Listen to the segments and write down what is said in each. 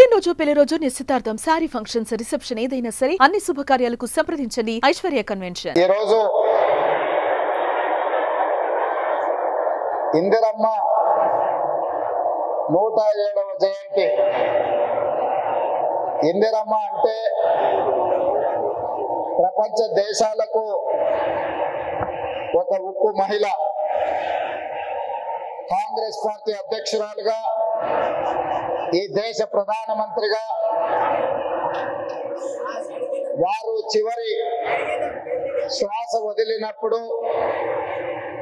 పుట్టినరోజు, పెళ్లి రోజు, నిశ్చితార్థం, సారీ ఫంక్షన్స్, రిసెప్షన్ ఏదైనా సరే అన్ని శుభకార్యాలకు సంప్రదించండి ఐశ్వర్య కన్వెన్షన్. ఈ రోజు ఇందిరమ్మ 107వ జయంతి. ఇందిరమ్మ అంటే ప్రపంచ దేశాలకు ఒక ఉక్కు మహిళ. కాంగ్రెస్ పార్టీ అధ్యక్షురాలుగా, ఈ దేశ ప్రధానమంత్రిగా వారు చివరి శ్వాస వదిలినప్పుడు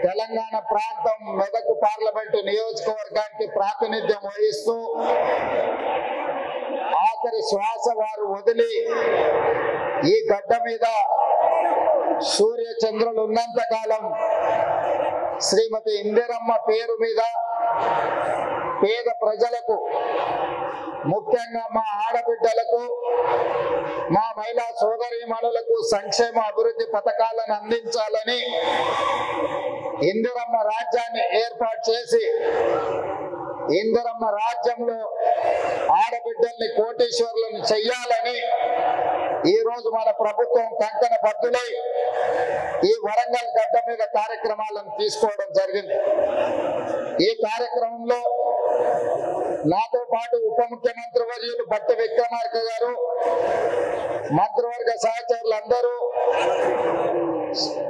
తెలంగాణ ప్రాంతం మెదక్ పార్లమెంటు నియోజకవర్గానికి ప్రాతినిధ్యం వహిస్తూ ఆఖరి శ్వాస వారు వదిలి ఈ గడ్డ మీద సూర్య చంద్రులు ఉన్నంత కాలం శ్రీమతి ఇందిరమ్మ పేరు మీద పేద ప్రజలకు, ముఖ్యంగా మా ఆడబిడ్డలకు, మా మహిళా సోదరీమణులకు సంక్షేమ అభివృద్ధి పథకాలను అందించాలని ఇందిరమ్మ రాజ్యాన్ని ఏర్పాటు చేసి ఇందిరమ్మ రాజ్యంలో ఆడబిడ్డల్ని కోటీశ్వరులను చెయ్యాలని ఈ రోజు మన ప్రభుత్వం కంకణ బద్దులై ఈ వరంగల్ గడ్డ మీద కార్యక్రమాలను తీసుకోవడం జరిగింది. ఈ కార్యక్రమంలో నాతో పాటు ఉప ముఖ్యమంత్రి వర్యులు భట్టి విక్రమార్క గారు, మంత్రివర్గ సహచరులందరూ,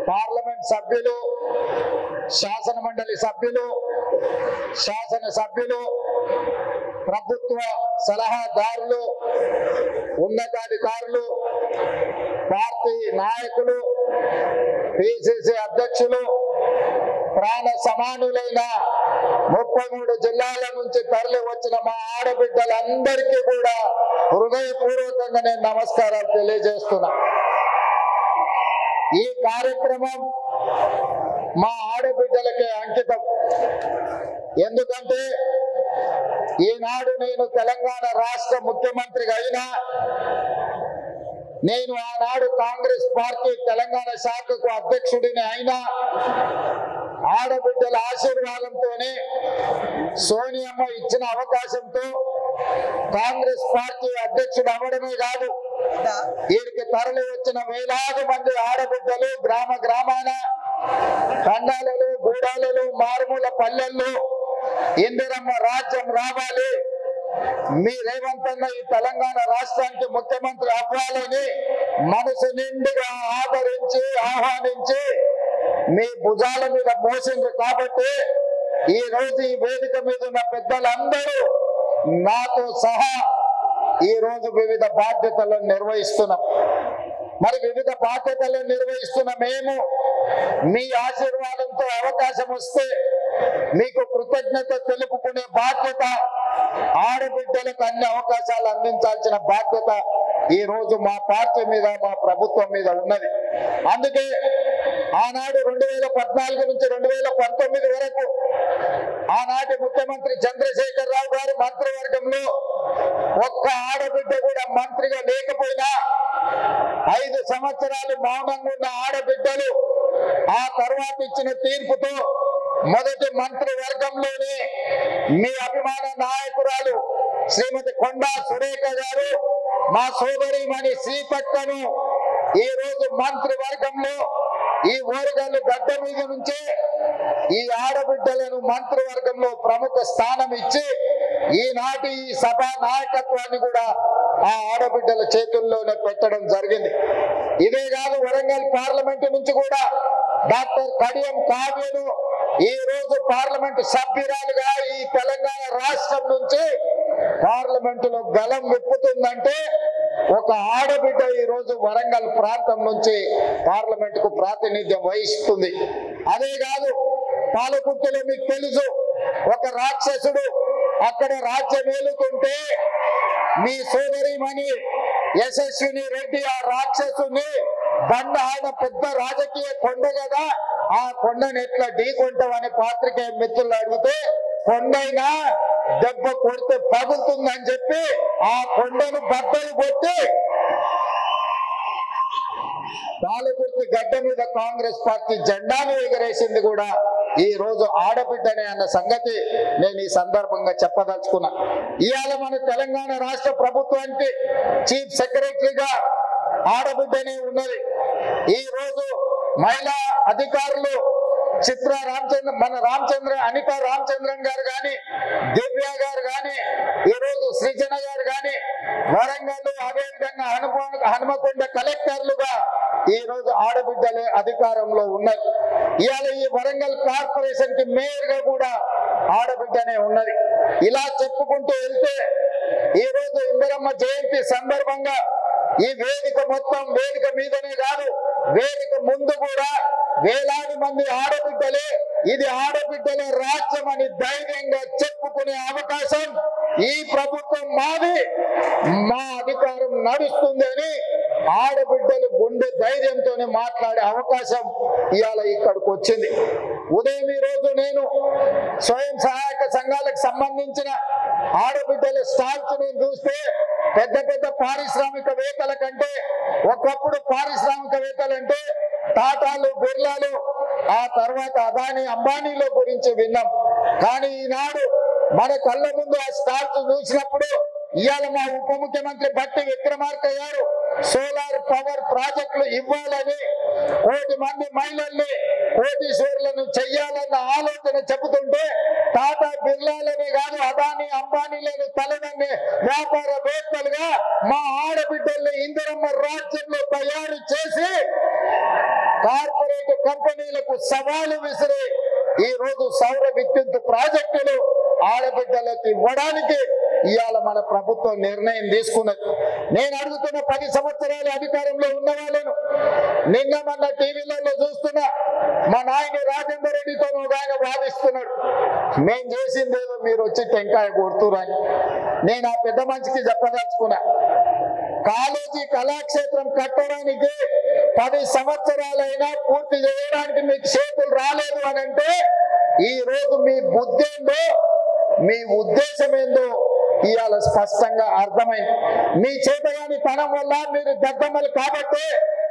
పార్లమెంట్ సభ్యులు, శాసన మండలి సభ్యులు, శాసన సభ్యులు, ప్రభుత్వ సలహాదారులు, ఉన్నతాధికారులు, పార్టీ నాయకులు, పిసిసి అధ్యక్షులు, ప్రాణ సమానులైన 33 జిల్లాల నుంచి తరలి వచ్చిన మా ఆడబిడ్డలందరికీ కూడా హృదయపూర్వకంగా నేను నమస్కారాలు తెలియజేస్తున్నా. ఈ కార్యక్రమం మా ఆడబిడ్డలకే అంకితం. ఎందుకంటే ఈనాడు నేను తెలంగాణ రాష్ట్ర ముఖ్యమంత్రిగా అయినా, నేను ఆనాడు కాంగ్రెస్ పార్టీ తెలంగాణ శాఖకు అధ్యక్షుడిని అయినా ఆడబిడ్డల ఆశీర్వాదంతోనే, సోనియమ్మ ఇచ్చిన అవకాశంతో కాంగ్రెస్ పార్టీ అధ్యక్షుడు అవ్వడమే కాదు, వీరికి తరలి వచ్చిన వేలాది మంది ఆడబిడ్డలు గ్రామ గ్రామాన, తండాలలో, గూడాలలో, మారుమూల పల్లెల్లో ఇందిరమ్మ రాజ్యం రావాలి, మీ రేవంత్ అన్న ఈ తెలంగాణ రాష్ట్రానికి ముఖ్యమంత్రి అవ్వాలని మనసు నిండుగా ఆదరించి ఆహ్వానించి మీ భుజాల మీద మోసిండ్రు. కాబట్టి ఈ రోజు ఈ వేదిక మీద ఉన్న పెద్దలందరూ నాతో సహా ఈ రోజు వివిధ బాధ్యతలను నిర్వహిస్తున్నాం. మరి వివిధ బాధ్యతలను నిర్వహిస్తున్న మేము మీ ఆశీర్వాదంతో అవకాశం వస్తే మీకు కృతజ్ఞత తెలుపుకునే బాధ్యత, ఆడబిడ్డలకు అన్ని అవకాశాలు అందించాల్సిన బాధ్యత ఈ రోజు మా పార్టీ మీద, మా ప్రభుత్వం మీద ఉన్నది. అందుకే ఆనాడు 2014 నుంచి 2019 వరకు ఆనాటి ముఖ్యమంత్రి చంద్రశేఖర్ రావు గారి మంత్రివర్గంలో ఒక్క ఆడబిడ్డ కూడా మంత్రిగా లేకపోయినా 5 సంవత్సరాలు మౌనంగా ఉన్న ఆడబిడ్డలు ఆ తర్వాత ఇచ్చిన తీర్పుతో మొదటి మంత్రివర్గంలోనే మీ అభిమాన నాయకురాలు శ్రీమతి కొండా సురేఖ గారు, మా సోదరిమణి సీతక్కను ఈ రోజు మంత్రివర్గంలో ఈ ఓరుగల్లు గడ్డ మీద నుంచే ఈ ఆడబిడ్డలను మంత్రివర్గంలో ప్రముఖ స్థానం ఇచ్చి ఈనాటి ఈ సభా నాయకత్వాన్ని కూడా ఆ ఆడబిడ్డల చేతుల్లోనే పెట్టడం జరిగింది. ఇదే కాదు, వరంగల్ పార్లమెంటు నుంచి కూడా డాక్టర్ కడియం కావ్యను ఈ రోజు పార్లమెంటు సభ్యురాలుగా ఈ తెలంగాణ రాష్ట్రం నుంచి పార్లమెంటులో గలం విప్పుతుందంటే ఒక ఆడబిడ్డ ఈ రోజు వరంగల్ ప్రాంతం నుంచి పార్లమెంటుకు ప్రాతినిధ్యం వహిస్తుంది. అదే కాదు, పాలకుర్తిలో మీకు తెలుసు, ఒక రాక్షసుడు అక్కడ రాజ్యం ఏలుతుంటే మీ సోదరిమణి యశస్విని రెడ్డి ఆ రాక్షసుని బండ, ఆయన పెద్ద రాజకీయ కొండ కదా, ఆ కొండను ఎట్లా ఢీకొంటామని పాత్రికేయ మిత్రులు అడిగితే, కొండైనా దెబ్బ కొడితే పగులుతుందని చెప్పి ఆ కొండను బద్దలు కొట్టి పాలకుర్తి గడ్డ మీద కాంగ్రెస్ పార్టీ జెండాను ఎగరేసింది కూడా ఈ రోజు ఆడబిడ్డనే అన్న సంగతి నేను ఈ సందర్భంగా చెప్పదలుచుకున్నా. ఇవాళ మన తెలంగాణ రాష్ట్ర ప్రభుత్వానికి చీఫ్ సెక్రటరీగా ఆడబిడ్డనే ఉన్నది. ఈ రోజు మహిళా అధికారులు చిత్ర రామచంద్ర, మన అనిత రామచంద్రన్ గారు కానీ, దివ్య గారు కానీ, ఈరోజు సృజన గారు కానీ, వరంగల్ అదేవిధంగా హనుమకొండ కలెక్టర్లుగా ఈ రోజు ఆడబిడ్డలే అధికారంలో ఉన్నారు. ఇవాళ ఈ వరంగల్ కార్పొరేషన్ కి మేయర్ గా కూడా ఆడబిడ్డనే ఉన్నది. ఇలా చెప్పుకుంటూ వెళ్తే ఈ రోజు ఇందిరమ్మ జయంతి సందర్భంగా ఈ వేదిక మొత్తం వేదిక మీదనే కాదు, వేదిక ముందు కూడా వేలాది మంది ఆడబిడ్డలే ఇది ఆడబిడ్డల రాజ్యం అని ధైర్యంగా చెప్పుకునే అవకాశం ఈ ప్రభుత్వం మాది, మా అధికారం నడుస్తుంది అని ఆడబిడ్డలు గుండె ధైర్యంతోనే మాట్లాడే అవకాశం ఇవాళ ఇక్కడికి వచ్చింది. ఉదయం ఈ రోజు నేను స్వయం సహాయక సంఘాలకు సంబంధించిన ఆడబిడ్డల స్టాల్స్ చూస్తే పెద్ద పెద్ద పారిశ్రామికవేత్తల కంటే, ఒకప్పుడు పారిశ్రామికవేత్తలంటే టాటాలు, బిర్లాలు, ఆ తర్వాత అదానీ, అంబానీల గురించి విన్నాం. కానీ ఈనాడు మన కళ్ళ ముందు ఆ స్టాల్స్ చూసినప్పుడు ఇవాళ మా ఉప ముఖ్యమంత్రి బట్టి విక్రమార్క గారు సోలార్ పవర్ ప్రాజెక్టులు ఇవ్వాలని, 1 కోటి మంది మహిళల్ని కోటీశ్వరులను చెయ్యాలన్న ఆలోచన చెబుతుంటే టాటా, బిర్లాలనే కాదు అదానీ, అంబానీలను తలదన్నే వ్యాపారవేత్తలుగా మా ఆడబిడ్డల్ని ఇందిరమ్మ రాజ్యంలో తయారు చేసి కార్పొరేట్ కంపెనీలకు సవాలు విసిరి ఈ రోజు సౌర విద్యుత్ ప్రాజెక్టులు ఆడబిడ్డలకు ఇవ్వడానికి ఇవాళ మన ప్రభుత్వం నిర్ణయం తీసుకున్నది. నేను అడుగుతున్న 10 సంవత్సరాలు అధికారంలో ఉన్న వాళ్ళను నిన్న మన టీవీలలో చూస్తున్నా మా నాయని రాజేందర్ రెడ్డితో ఆయన వాదిస్తున్నాడు, మేం చేసిందేదో మీరు వచ్చి టెంకాయ కొడుతురని. నేను ఆ పెద్ద మనిషికి చెప్పదలుచుకున్నా, కాలేజీ కళాక్షేత్రం కట్టడానికి 10 సంవత్సరాలైనా పూర్తి చేయడానికి మీకు చేతులు రాలేదు అని అంటే ఈ రోజు మీ బుద్ధి ఏందో, మీ ఉద్దేశం ఏందో ఇవాళ స్పష్టంగా అర్థమైంది. మీ చేతగాని తనం వల్ల మీరు దద్దమ్మలు కాబట్టి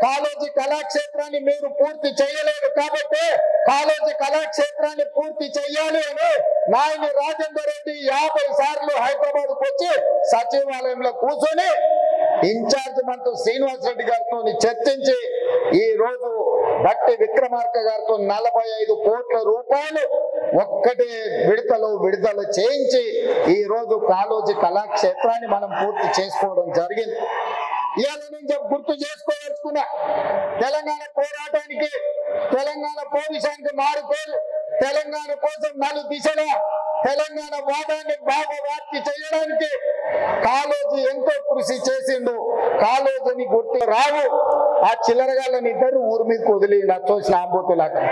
కాలేజీ కళాక్షేత్రాన్ని మీరు పూర్తి చేయలేదు కాబట్టి కాలేజీ కళాక్షేత్రాన్ని పూర్తి చేయాలి అని నాయని రాజేందర్ రెడ్డి 50 సార్లు హైదరాబాద్కు వచ్చి సచివాలయంలో కూర్చొని ఇన్ఛార్జ్ మంత్రి శ్రీనివాస్ రెడ్డి గారితో చర్చించి ఈ రోజు బట్టి విక్రమార్క గారితో 45 కోట్ల రూపాయలు ఒక్కటే విడుదల చేయించి ఈ రోజు కాలేజీ కళాక్షేత్రాన్ని మనం పూర్తి చేసుకోవడం జరిగింది. ఇవాళ నేను గుర్తు చేసుకోదలుచుకున్నా, తెలంగాణ పోరాటానికి, తెలంగాణ పోలీసానికి మారుకోరు, తెలంగాణ కోసం 4 దిశల తెలంగాణ వాదాన్ని భావవ్యాప్తి చేయడానికి కాలేజీ ఎంతో కృషి చేసిండు. కాలేజీని గుర్తు రావు ఆ చిల్లరగాళ్ళని ఇద్దరు ఊరి మీదకి వదిలి చూసిన ఆంబోతులాగా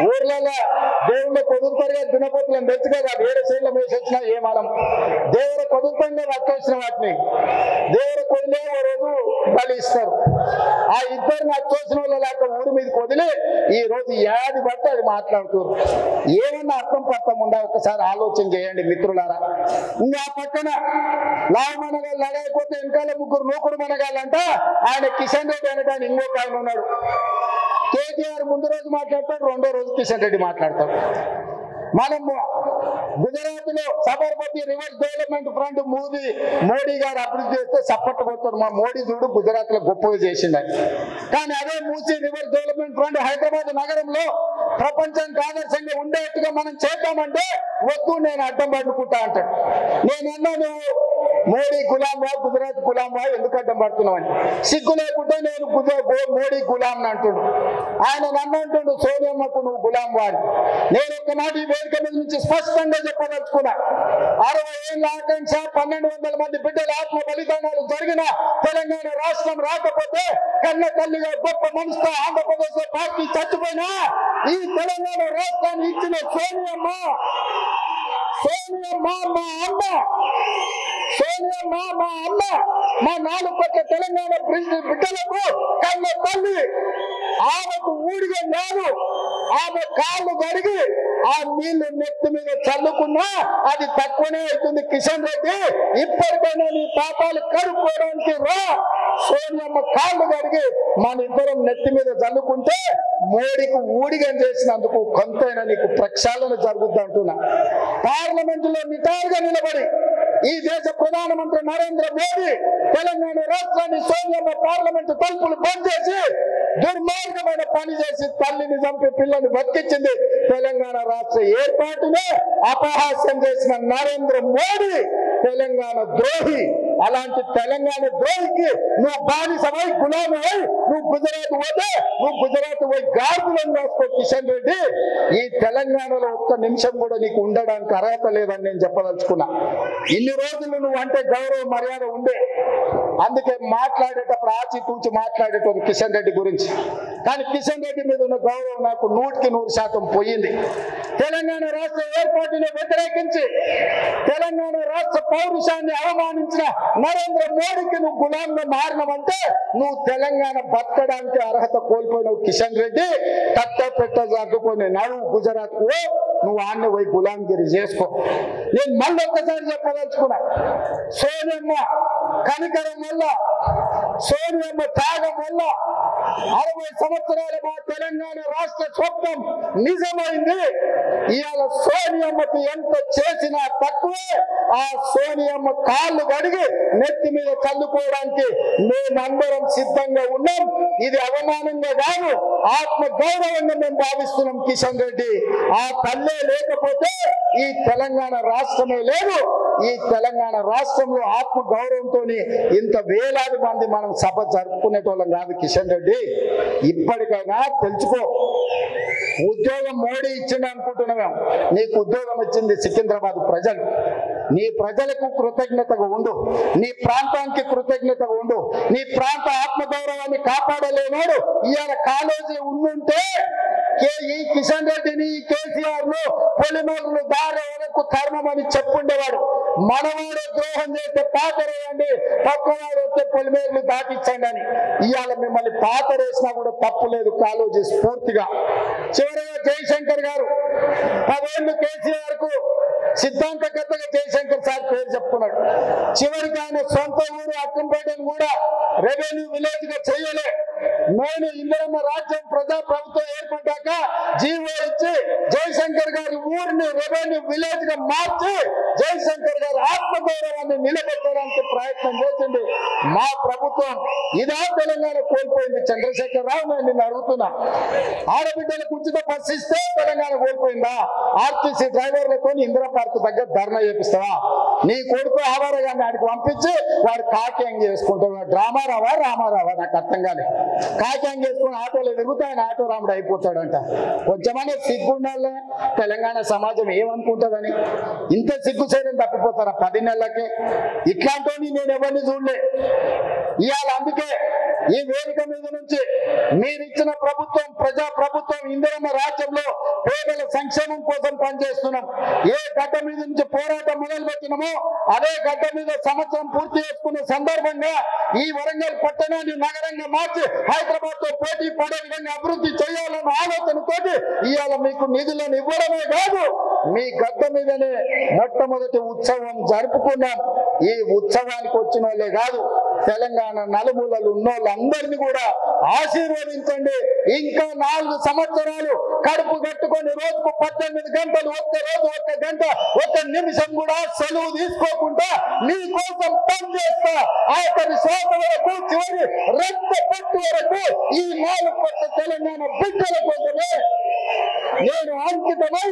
ఊర్లలో దేవుళ్ళ కుదురుతారుగా దినపోతులను తెచ్చు కదా, వేరే సైడ్లో వేసి వచ్చినా ఏమానం దేవుడు కుదురుతంగా వచ్చేసిన వాటిని దేవుడు కొదిలే ఓ రోజు బలి ఇస్తారు. ఆ ఇద్దరిని వచ్చేసిన వాళ్ళ లేక ఊరి మీదకి వదిలి ఈ రోజు ఏది పడితే అది మాట్లాడుతున్నారు. ఏమన్నా అర్థం పర్థం ఉందా ఒకసారి ఆలోచన చేయండి మిత్రులారా. ఇంకా పక్కన లావు మనగాళ్ళు లడైపోతే వెనకాల 3 నూకుడు మనగాళ్ళంట ఆయన కిషన్ రెడ్డి అనడానికి ఇంకొక ఆయన ఉన్నాడు. కేటీఆర్ ముందు రోజు మాట్లాడతాడు, రెండో రోజు కిషన్ రెడ్డి మాట్లాడతాడు. మనము గుజరాత్ లో Sabarmati reverse development front Modi గారు అభివృద్ధి చేస్తే సపోర్ట్ కొడతాడు. మా మోడీ చూడు గుజరాత్ లో గొప్పగా చేసిండని. కానీ అదే మూసి రివర్స్ డెవలప్మెంట్ ఫ్రంట్ హైదరాబాద్ నగరంలో ప్రపంచానికి ఆదర్శంగా ఉండేట్టుగా మనం చేద్దామంటే వద్దు, నేను అడ్డం పడుకుంటా అంటాడు. నేనన్నా నువ్వు మోడీ గులాంవా, గుజరాత్ గులాంవా, ఎందుకు అడ్డం పడుతున్నావు అని. సిగ్గు లేకుంటే నేను మోడీ గులాం అంటుడు. ఆయన నన్ను అంటుండు సోనియమ్మకు నువ్వు గులాంవా అని. నేను ఒక్క మాట ఈ వేదిక మీద నుంచి స్పష్టంగా చెప్పదలుచుకున్నా, 60 ఏళ్ళ ఆకాంక్ష, 1200 మంది బిడ్డల ఆత్మ బలిదానాలు జరిగిన తెలంగాణ రాష్ట్రం రాకపోతే కన్న తల్లిగా గొప్ప మనసుతో ఆంధ్రప్రదేశ్ లో పార్టీ చచ్చిపోయినా ఈ తెలంగాణ రాష్ట్రాన్ని ఇచ్చిన సోనియమ్మ మా అమ్మ, సోనియమ్మ మా అమ్మ, మా 4 కోట్ల తెలంగాణ బిడ్డలకు కన్న తల్లి. ఆమెకు ఊడిగా లేదు, ఆమె కాళ్ళు కడిగి ఆ నీళ్లు నెత్తి మీద చల్లుకున్నా అది తక్కువనే అవుతుంది. కిషన్ రెడ్డి, ఇప్పటికైనా నీ పాపాలు కడుక్కోవడానికి రా. సోనియమ్మ కాళ్ళు కడిగి మన ఇద్దరం నెత్తి మీద చల్లుకుంటే మోడీకి ఊడిగా చేసినందుకు కొంతైనా నీకు ప్రక్షాళన జరుగుద్ది అంటున్నా. పార్లమెంట్ లో నిటారుగా నిలబడి ఈ దేశ ప్రధానమంత్రి నరేంద్ర మోడీ తెలంగాణ రాష్ట్రాన్ని సోనియమ్మ పార్లమెంటు తలుపులు బంద్ చేసి దుర్మార్గమైన పని చేసి తల్లిని చంపి పిల్లని బతికించింది. తెలంగాణ రాష్ట్ర ఏర్పాటునే అపహాస్యం చేసిన నరేంద్ర మోడీ తెలంగాణ ద్రోహి. అలాంటి తెలంగాణ ద్రోహికి నువ్వు బానిసమై గులామై నువ్వు గుజరాత్ పోతే నువ్వు గుజరాత్ పోయి గార్డులను రాసుకో. కిషన్ రెడ్డి, ఈ తెలంగాణలో ఒక్క నిమిషం కూడా నీకు ఉండడానికి అర్హత లేదని నేను చెప్పదలుచుకున్నా. ఇన్ని రోజులు నువ్వు అంటే గౌరవ మర్యాద ఉండే, అందుకే మాట్లాడేటప్పుడు ఆచితూచి మాట్లాడేటోడు కిషన్ రెడ్డి గురించి. కానీ కిషన్ రెడ్డి మీద ఉన్న గౌరవం నాకు 100% పోయింది. తెలంగాణ రాష్ట్ర ఏర్పాటుని వ్యతిరేకించి తెలంగాణ రాష్ట్ర పౌరుషాన్ని అవమానించిన నరేంద్ర మోడీకి నువ్వు గులాంగా మారినవంటే నువ్వు తెలంగాణ బతకడానికి అర్హత కోల్పోయినావు. కిషన్ రెడ్డి, తట్ట పెట్ట జరుపుకొని నడువు గుజరాత్ కు, నువ్వు ఆన్ని పోయి గులాంగిరి చేసుకో. నేను మళ్ళీ ఒక్కసారి చెప్పదలుచుకున్నా, సోనియమ్మ కనికరం వల్ల, సోనియమ్మ త్యాగం వల్ల 60 సంవత్సరాల మా తెలంగాణ రాష్ట్ర స్వప్నం నిజమైంది. ఇవాళ సోనియమ్మకు ఎంత చేసినా తక్కువే. ఆ సోనియమ్మ కాళ్ళు కడిగి నెత్తి మీద చల్లుకోవడానికి మేమందరం సిద్ధంగా ఉన్నాం. ఇది అవమానంగా కాదు, ఆత్మ గౌరవంగా మేము భావిస్తున్నాం. కిషన్ రెడ్డి, ఆ తల్లే లేకపోతే ఈ తెలంగాణ రాష్ట్రమే లేదు. ఈ తెలంగాణ రాష్ట్రంలో ఆత్మ గౌరవంతో ఇంత వేలాది మంది మనం సభ జరుపుకునేటోళ్ళం కాదు. కిషన్ రెడ్డి, ఇప్పటికైనా తెలుసుకో, ఉద్యోగం మోడీ ఇచ్చింది అనుకుంటున్నాం. నీకు ఉద్యోగం ఇచ్చింది సికింద్రాబాద్ ప్రజలు. నీ ప్రజలకు కృతజ్ఞతగా ఉండు, నీ ప్రాంతానికి కృతజ్ఞతగా ఉండు. నీ ప్రాంత ఆత్మగౌరవాన్ని కాపాడలేనాడు ఇవాళ కాలేజీ ఉండుంటే ఈ కిషన్ రెడ్డిని, కేసీఆర్ ను పొలిమేరలు దారి వరకు తరుణమని చెప్పుండేవాడు. మనవాడే ద్రోహం చేస్తే పాతరేయండి, పక్కవాడు వస్తే పొలిమేరలు దాటించండి అని. ఇవాళ మిమ్మల్ని పాతరేసినా కూడా తప్పు లేదు కాలేజీ స్ఫూర్తిగా. చివరిగా జయశంకర్ గారు 10 ఏళ్ళు కేసీఆర్ కు సిద్ధాంతకర్తగా జయశంకర్ సార్ పేరు చెప్పుకున్నాడు. చివరికి ఆయన సొంత ఊరు అక్కంపేటను కూడా రెవెన్యూ విలేజ్ గా చేయలే. నేను ఇందిరమ్మ రాజ్యం ప్రజాప్రభుత్వం ఏర్పడ్డాక జీవో ఇచ్చి జయశంకర్ గారి ఊరిని రెవెన్యూ విలేజ్ గా మార్చి జయశంకర్ గారి ఆత్మగౌరవాన్ని నిలబెట్టడానికి ప్రయత్నం చేసింది మా ప్రభుత్వం. ఇదా తెలంగాణ కోల్పోయింది? చంద్రశేఖర్ రావు, నేను నిన్ను అడుగుతున్నా, ఆడబిడ్డలకు ఉచిత బస్సు ఇస్తే తెలంగాణ కోల్పోయిందా? ఆర్టీసీ డ్రైవర్లతో ఇందిరా పార్క్ దగ్గర ధర్నా చేపిస్తావా? నీ కొడుకు ఆవారగాన్ని ఆడికి పంపించి వాడు కాకింగ్ చేసుకుంటాడు. డ్రామారావా రామారావా నాకు అర్థం కాలే. కాకింగ్ చేసుకుని ఆటోలో తిరుగుతా ఆయన ఆటో రాముడు అయిపోతాడంట. కొంచెమనే సిగ్గుండాలే. తెలంగాణ సమాజం ఏమనుకుంటుందని ఇంత సిగ్గు చేయడం తప్పిపోతారా 10 నెలలకే? ఇట్లాంటి నేను ఎవరిని చూడలే. ఇవాళ అందుకే ఈ వేదిక మీద నుంచి మీరిచ్చిన ప్రభుత్వం, ప్రజా ప్రభుత్వం, ఇందిరమ్మ రాజ్యంలో పేదల సంక్షేమం కోసం పనిచేస్తున్నాం. ఏ గడ్డ మీద నుంచి పోరాటం మొదలు పెట్టినామో అదే గడ్డ మీద సంవత్సరం పూర్తి చేసుకునే సందర్భంగా ఈ వరంగల్ పట్టణాన్ని నగరంగా మార్చి హైదరాబాద్ తో పోటీ పడే విధంగా అభివృద్ధి చేయాలన్న ఆలోచనతోటి ఇవాళ మీకు నిధులను ఇవ్వడమే కాదు, మీ గడ్డ మీదనే మొట్టమొదటి ఉత్సవం జరుపుకున్నాం. ఈ ఉత్సవానికి వచ్చిన వాళ్ళే కాదు, తెలంగాణ నలుమూలలు ఉన్న వాళ్ళందరినీ కూడా ఆశీర్వదించండి. ఇంకా 4 సంవత్సరాలు కడుపు కట్టుకొని రోజుకు 18 గంటలు, ఒక్క రోజు 1 గంట 1 నిమిషం కూడా సెలవు తీసుకోకుండా మీకోసం పనిచేస్తా. ఆఖరి శ్వాస వరకు, చివరి రక్త పట్టు వరకు ఈ 4 కోట్ల తెలంగాణ బిడ్డల కోసమే నేను అంకితమై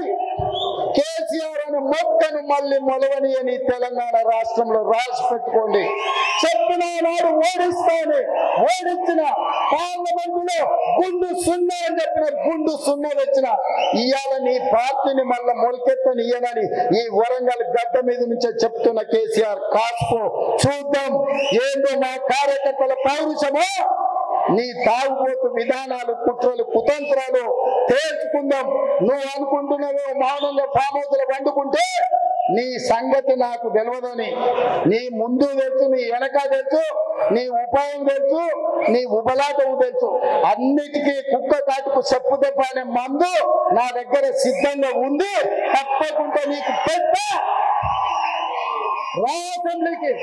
కేసీఆర్ అనే మొక్కను మళ్ళీ మొలవని అని తెలంగాణ రాష్ట్రంలో రాసి పెట్టుకోండి. చెప్పిన నాడు ఓడిస్తాను, ఓడించిన పార్లమెంటులో గుండు 0 అని చెప్పిన గుండు 0 వచ్చిన ఇవాళ నీ పార్టీని మళ్ళా మొలకెత్తని ఇయ్యనని ఈ వరంగల్ గడ్డ మీద నుంచే చెప్తున్న కేసీఆర్, కాసుకో, చూద్దాం ఏంటో మా కార్యకర్తల పౌరుషమో, నీ తాగుబోతు విధానాలు, కుట్రలు, కుతంత్రాలు తేల్చుకుందాం. నువ్వు అనుకుంటున్నావో మౌనంగా ఫామ్ హౌస్ లో వండుకుంటే నీ సంగతి నాకు తెలియదని, నీ ముందు తెలుసు, నీ వెనక తెలుసు, నీ ఉపాయం తెలుసు, నీ ఉపలాటం తెలుసు. అన్నిటికీ కుక్క కాటుకు చెప్పు దెబ్బ అనే మందు నా దగ్గర సిద్ధంగా ఉంది. తప్పకుండా నీకు పెద్ద రా అసెంబ్లీకి.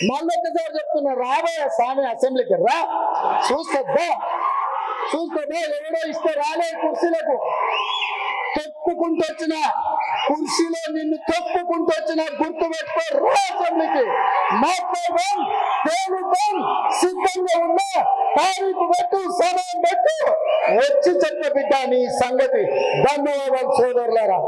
మళ్ళొక్కసారి చెప్తున్నా, రాబోయే స్వామి అసెంబ్లీకి రా. చూస్తుందా ఎవడో ఇస్తే రాలే కుర్చీలకు. తొక్కుకుంటూ వచ్చిన కుర్చీలో నిన్ను తొక్కుకుంటూ వచ్చిన గుర్తు పెట్టుకో. రా అసెంబ్లీకి మాట్లాడదాం, తేలుద్దాం, సిద్ధంగా ఉన్నా. తారీఖు పెట్టు, సమయం పెట్టు, వచ్చి చెప్ప బిడ్డ నీ సంగతి. ధన్యవాదాలు సోదరులారా.